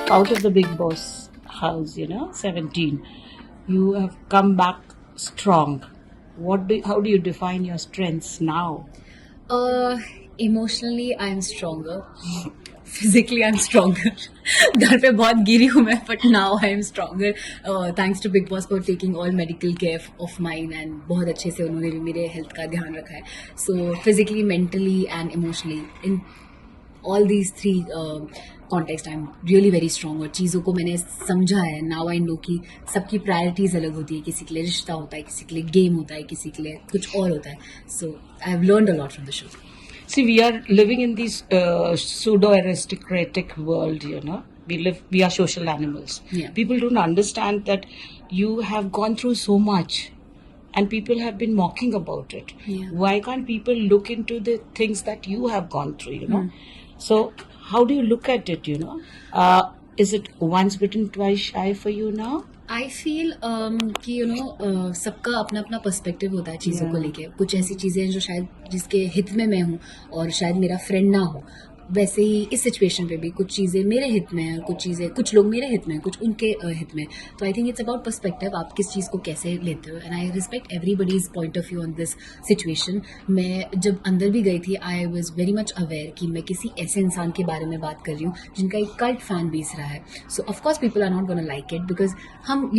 out of the Big Boss house, 17, you have come back strong. How do you define your strengths now? Emotionally I am stronger, physically I am stronger. घर पे बहुत गिरी हूँ मैं, but now I am stronger thanks to Bigg Boss for taking all medical care of mine and बहुत अच्छे से उन्होंने मेरे हेल्थ का ध्यान रखा है. So physically, mentally and emotionally, in all these three context I am really very strong. और चीज़ों को मैंने समझा है. नाउ आई नो कि सबकी प्रायोरिटीज़ अलग होती है. किसी के लिए रिश्ता होता है, किसी के लिए गेम होता है, किसी के लिए कुछ और होता है. So I have learned a lot from the show. See, we are living in this pseudo-aristocratic world, We are social animals. Yeah. People don't understand that you have gone through so much and people have been mocking about it. Yeah. Why can't people look into the things that you have gone through, So, how do you look at it, Is it once bitten, twice shy for you now? I feel कि सबका अपना अपना perspective होता है चीज़ों को लेके. कुछ ऐसी चीज़ें हैं जो शायद जिसके हित में मैं हूँ और शायद मेरा फ्रेंड ना हो. वैसे ही इस सिचुएशन पे भी कुछ चीज़ें मेरे हित में हैं, कुछ लोग मेरे हित में हैं, कुछ उनके हित में. तो I think it's about perspective. आप किस चीज़ को कैसे लेते हो. And I respect everybody's point of view on this situation. मैं जब अंदर भी गई थी, I was very much aware कि मैं किसी ऐसे इंसान के बारे में बात कर रही हूँ जिनका एक कल्ट फैन बेस रहा है. So of course people are not gonna like it, because हम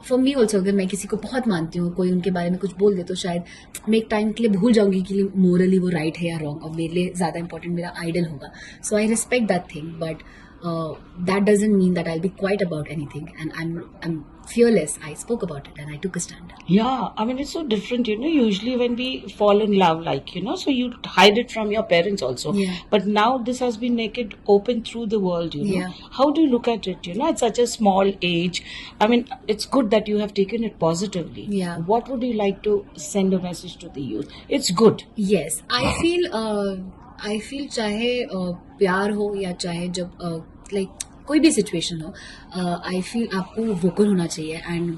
फॉर मी ऑल्सो, अगर मैं किसी को बहुत मानती हूँ, कोई उनके बारे में कुछ बोल दे, तो शायद मैं एक टाइम के लिए भूल जाऊंगी कि मोरली वो राइट है या रॉन्ग, और मेरे लिए ज़्यादा इंपॉर्टेंट मेरा आइडल होगा. So I respect that thing, but that doesn't mean that I'll be quiet about anything. And I'm fearless. I spoke about it and I took a stand. Yeah, I mean, it's so different, Usually when we fall in love, so you hide it from your parents also. Yeah. But now this has been naked open through the world, Yeah. How do you look at it, at such a small age? I mean, it's good that you have taken it positively. Yeah. What would you like to send a message to the youth? It's good. Yes, I feel चाहे प्यार हो या चाहे जब like कोई भी situation हो, I feel आपको वोकल होना चाहिए. And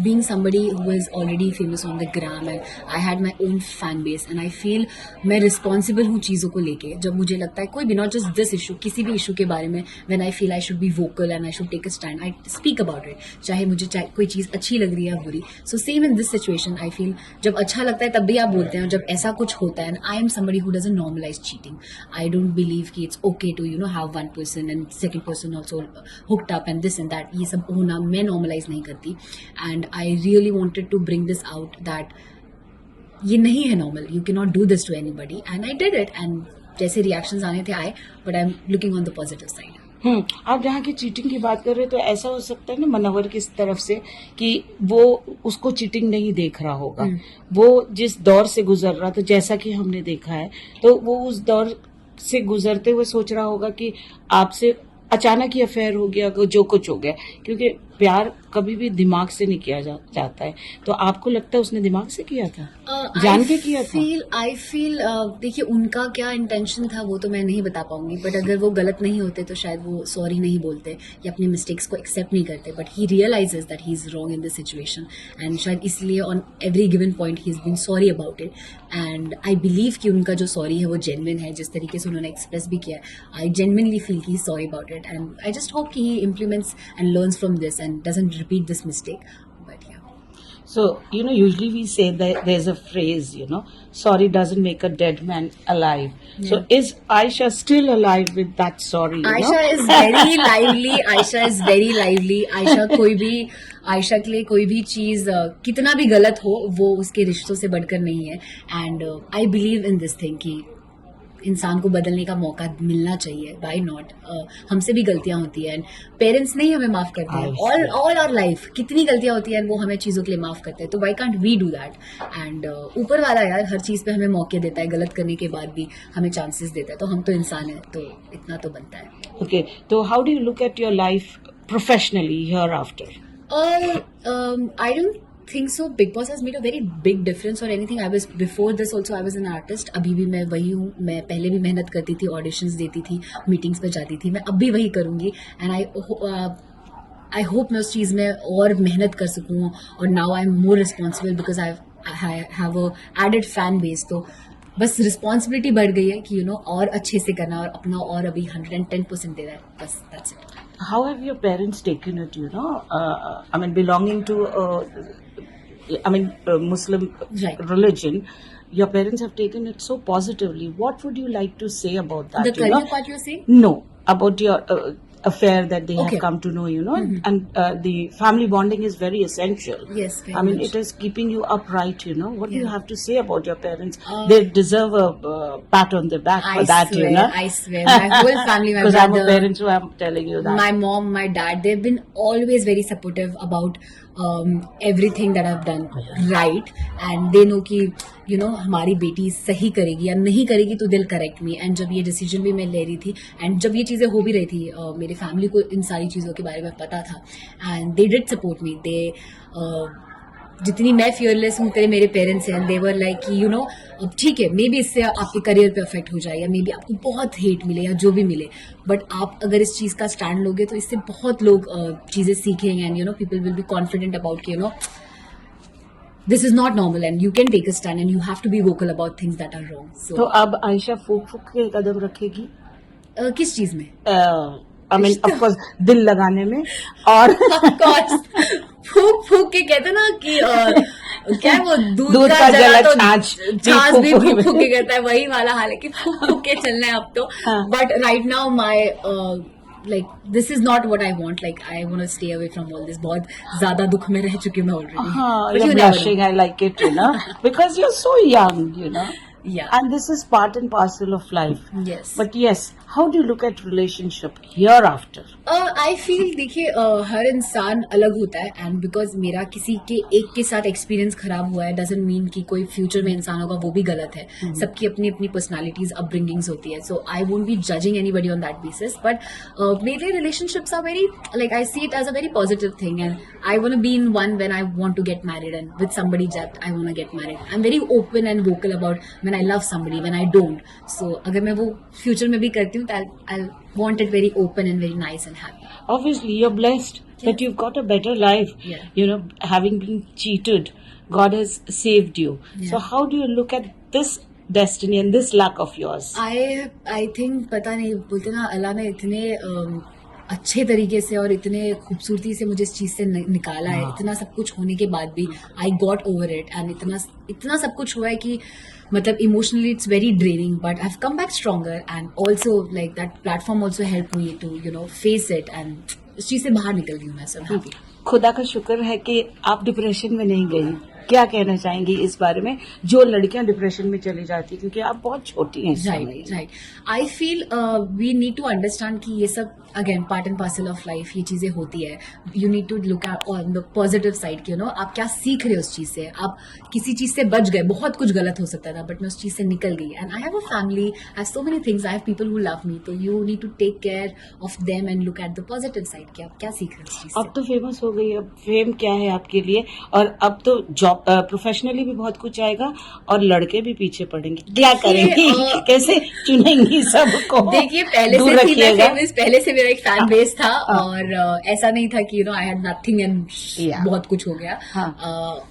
being somebody who is already famous on the gram, and I had my own fan base, and I feel मैं रिस्पॉन्सिबल हूँ चीज़ों को लेके. जब मुझे लगता है कोई भी, नॉट जस्ट दिस इशू, किसी भी इशू के बारे में, when I feel I should be vocal and I should take a stand, I speak about it. चाहे मुझे कोई चीज़ अच्छी लग रही है या बुरी. So same in this situation, I feel जब अच्छा लगता है तब भी आप बोलते हैं, और जब ऐसा कुछ होता है, and I am somebody who doesn't normalise cheating. I don't believe कि it's okay to have one person and second person also hooked up and this and that. ये सब होना मैं नॉर्मलाइज नहीं करती. And I really wanted to bring this out that ये नहीं है normal. You can not do this to anybody, and I did it. And जैसे रिएक्शंस आने थे आए, but I am looking on the positive side. आप जहाँ की चीटिंग की बात कर रहे हो, तो ऐसा हो सकता है ना मनोहर की तरफ से कि वो उसको चीटिंग नहीं देख रहा होगा. वो जिस दौर से गुजर रहा था, जैसा कि हमने देखा है, तो वो उस दौर से गुजरते हुए सोच रहा होगा कि आपसे अचानक ही अफेयर हो गया, जो कुछ हो गया. क्योंकि प्यार कभी भी दिमाग से नहीं किया जाता है. तो आपको लगता है उसने दिमाग से किया था, जान के किया था? आई फील देखिए, उनका क्या इंटेंशन था वो तो मैं नहीं बता पाऊंगी, बट अगर वो गलत नहीं होते तो शायद वो सॉरी नहीं बोलते या अपने मिस्टेक्स को एक्सेप्ट नहीं करते. But he realises that he is wrong in this situation, and शायद इसलिए on every given point he is been sorry about it. And I believe कि उनका जो सॉरी है वो जेन्युइन है. जिस तरीके से उन्होंने एक्सप्रेस भी किया, I genuinely feel he sorry about it. And I just hope कि he implements and learns from this and doesn't repeat this mistake. But yeah. So, usually we say that there's a phrase, sorry doesn't make a dead man alive. Yeah. So, is Aisha still alive with that sorry? Aisha is very lively. Aisha is very lively. Aisha Ayesha के लिए कोई भी चीज़ कितना भी गलत हो, वो उसके रिश्तों से बढ़कर नहीं है. And I believe in this thing कि इंसान को बदलने का मौका मिलना चाहिए. Why not. हमसे भी गलतियां होती हैं, पेरेंट्स नहीं हमें माफ करते हैं. ऑल आवर लाइफ कितनी गलतियां होती हैं, वो हमें चीज़ों के लिए माफ करते हैं. तो why can't we do that. And ऊपर वाला यार हर चीज़ पे हमें मौके देता है. गलत करने के बाद भी हमें चांसेस देता है. तो हम तो इंसान हैं, तो इतना तो बनता है. ओके, तो how do you look at your life professionally here after? I don't think so. Big Boss has made a very big difference or anything. I was before this also. I was an artist. अभी भी मैं वही हूँ. मैं पहले भी मेहनत करती थी, ऑडिशंस देती थी, मीटिंग्स पे जाती थी. मैं अब भी वही करूँगी. एंड आई होप मैं उस चीज़ में और मेहनत कर सकूँ. और now I am more responsible because I have a added fan base. तो बस रिस्पॉन्सिबिलिटी बढ़ गई है कि और अच्छे से करना और अपना और अभी 110% देना है. बस that's it. how have your parents taken it, I mean, belonging to, Muslim Right. religion, your parents have taken it so positively. What would you like to say about that, The career part you're saying? No, about your affair that they Okay. have come to know, and the family bonding is very essential. Yes, very I mean, much. it is keeping you upright, What do you Yeah. have to say about your parents? They deserve a pat on the back for that, I swear. My whole family, my Because I'm a brother, parent, so I'm telling you that. my mom, my dad, they've been always very supportive about everything that I've done right, and they know कि हमारी बेटी सही करेगी या नहीं करेगी तो दिल करेक्ट मी. एंड जब ये डिसीजन भी मैं ले रही थी एंड जब ये चीज़ें हो भी रही थी, मेरे फैमिली को इन सारी चीज़ों के बारे में पता था and they did support me. They जितनी मैं फियरलेस हूँ तेरे मेरे पेरेंट्स हैं, दे वर लाइक कि अब ठीक है, मे बी इससे आपके करियर पे अफेक्ट हो जाए या मे बी आपको बहुत हेट मिले या जो भी मिले, बट आप अगर इस चीज़ का स्टैंड लोगे तो इससे बहुत लोग चीज़ें सीखेंगे and people will be confident about कि this is not normal and you can take a stand and you have to be vocal about things that are wrong. So तो अब आयशा फूक फूक के कदम रखेगी, किस चीज में? आई मीन ऑफ कोर्स दिल लगाने में, और Of course, फूक फूक के कहते ना कि क्या है वो दूध का जला तो छाछ छाछ भी फूक फूक फूक के कहता है, वही वाला हाल है कि फूक फूक के चलना है अब तो. हाँ. But right now my like this is not what I want. Like I want to stay away from all this. बहुत ज्यादा दुख में रह चुकी मैं already. हाँ, But you're you never know. blushing, I like it, because you're so young, Yeah. and this is part and parcel of life. Yes. But yes, how do you look at relationship hereafter? I feel देखिए हर इंसान अलग होता है and because मेरा किसी के एक के साथ एक्सपीरियंस खराब हुआ है डजंट मीन कि कोई फ्यूचर में इंसान होगा वो भी गलत है. सबकी अपनी अपनी पर्सनालिटीज अपब्रिंगिंग्स होती है, so I won't be judging anybody on that basis. But मेरे relationships are very like I see it as a very positive thing and I want to be in one when I want to get married and with somebody that I want to get married. I am very open and vocal about when I love somebody, when I don't. So अगर मैं वो future में भी करती हूँ तो आई want it very open and very nice and happy. Obviously, you're blessed that you've got a better life. Yeah. Having been cheated, God has saved you. Yeah. So how do you look at this destiny and this luck of yours? I think पता नहीं, बोलते ना अल्लाह ने इतने अच्छे तरीके से और इतने खूबसूरती से मुझे इस चीज से निकाला है. इतना सब कुछ होने के बाद भी I got over it and इतना सब कुछ हुआ है कि मतलब emotionally it's very draining, but I have come back stronger and also like that platform also help me to face it and इस चीज से बाहर निकल गई हूँ मैं. So happy. खुदा का शुक्र है कि आप डिप्रेशन में नहीं गई. क्या कहना चाहेंगी इस बारे में, जो लड़कियां डिप्रेशन में चली जाती है, क्योंकि आप बहुत छोटी हैं. Right. I feel we need to understand कि ये सब again part and parcel of life, ये चीजें होती है. You need to look at on the positive side कि आप क्या सीख रहे हो उस चीज से. आप किसी चीज से बच गए, बहुत कुछ गलत हो सकता था बट मैं उस चीज से निकल गई and I have a family, I have so many things, I have people who love me. तो you need to take care of them and look at the positive side कि आप क्या सीख रहे हो उस चीज से. अब तो फेमस हो गई, अब फेम क्या है आपके लिए, और अब तो जॉब प्रोफेशनली भी बहुत कुछ आएगा और लड़के भी पीछे पड़ेंगे. क्या करेंगी, कैसे चुनेंगी सबको? देखिए पहले दूर से थी मैं रखिएगा. फेमस, पहले से मेरा एक फैन बेस था और ऐसा नहीं था कि I had nothing and Yeah. बहुत कुछ हो गया. हाँ.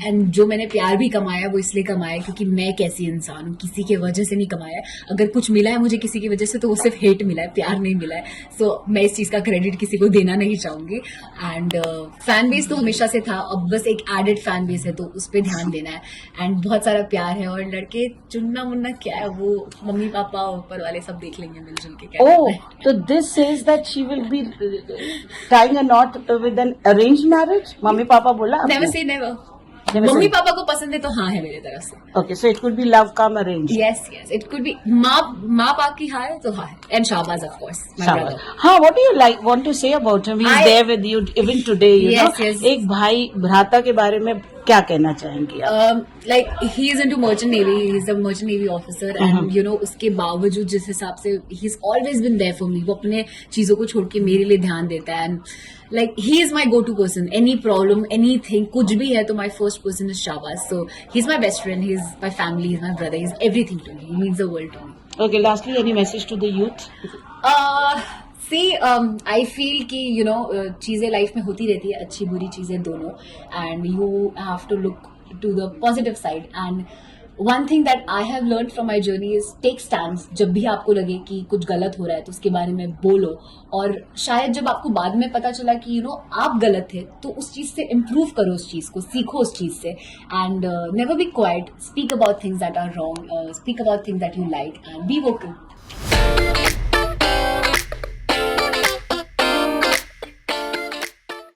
एंड जो मैंने प्यार भी कमाया वो इसलिए कमाया क्योंकि मैं कैसी इंसान हूँ, किसी के वजह से नहीं कमाया. अगर कुछ मिला है मुझे किसी की वजह से तो वो सिर्फ हेट मिला है, प्यार नहीं मिला है. सो मैं इस चीज का क्रेडिट किसी को देना नहीं चाहूंगी. एंड फैन बेस तो हमेशा से था, अब बस एक एडेड फैन बेस है तो उस पर ध्यान देना है एंड बहुत सारा प्यार है. और लड़के चुनना मुन्ना क्या है, वो मम्मी पापा ऊपर वाले सब देख लेंगे मिलजुल के. क्या Oh, so this says that she will be tying a knot with an arranged marriage? Mummy papa बोला? Never say never. Never mummy say. पापा को पसंद है तो हाँ है मेरे तरफ से. Okay, so it could be love come arranged. Yes, it could be माँ बाप की हाँ है तो हाँ है. And Shahbaz of course my Shabash. Brother. हाँ, what do you want to say about him? He's there with you even today, Yes, yes. एक भाई भ्राता के बारे में क्या कहना चाहेंगी आप? Like he is into merchant navy, he's a merchant navy officer and उसके बावजूद जिस हिसाब से he's always been there for me, वो अपने चीजों को छोड़ के मेरे लिए ध्यान देता है. And like he is my go-to person, any problem, anything, कुछ भी है तो my first person is Shahbaz. So he's my best friend, he's my family, he's my brother, he's everything to me, he means the world to me. Okay, lastly, any message to the youth? I feel कि चीजें life में होती रहती है, अच्छी बुरी चीजें दोनों, and you have to look to the positive side. And one thing that I have learn from my journey is take stand. जब भी आपको लगे कि कुछ गलत हो रहा है तो उसके बारे में बोलो, और शायद जब आपको बाद में पता चला कि आप गलत थे तो उस चीज से इम्प्रूव करो, उस चीज को सीखो उस चीज से. And never be quiet, speak about things that are wrong, speak about things that you like, and be vocal.